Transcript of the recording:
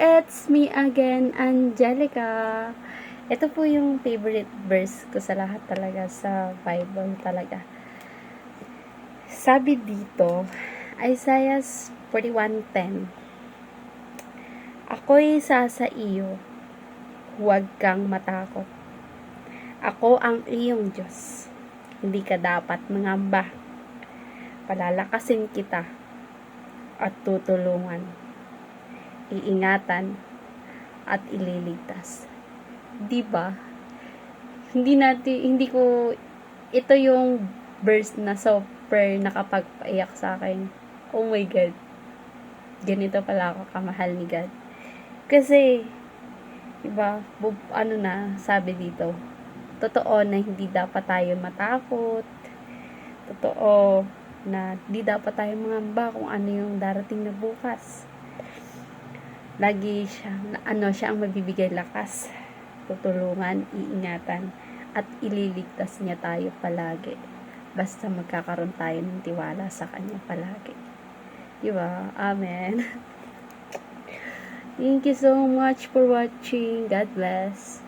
it's me again, Angelica. Ito po yung favorite verse ko sa lahat talaga, sa Bible talaga. Sabi dito, Isaiah 41:10, ako'y sa iyo, huwag kang matakot. Ako ang iyong Diyos. Hindi ka dapat mangamba. Palalakasin kita at tutulungan, iingatan at ililigtas. 'Di ba? Hindi ko ito yung verse na super nakapagpaiyak sa akin. Oh my God. Ganito pala ako kamahal ni God. Kasi 'di ba, sabi dito, totoo na hindi dapat tayo matakot. Totoo na hindi dapat tayo mangamba kung ano yung darating na bukas. Lagi siya ang magbibigay lakas, tutulungan, iingatan, at ililigtas niya tayo palagi. Basta magkakaroon tayo ng tiwala sa Kanya palagi. Diba? Amen. Thank you so much for watching. God bless.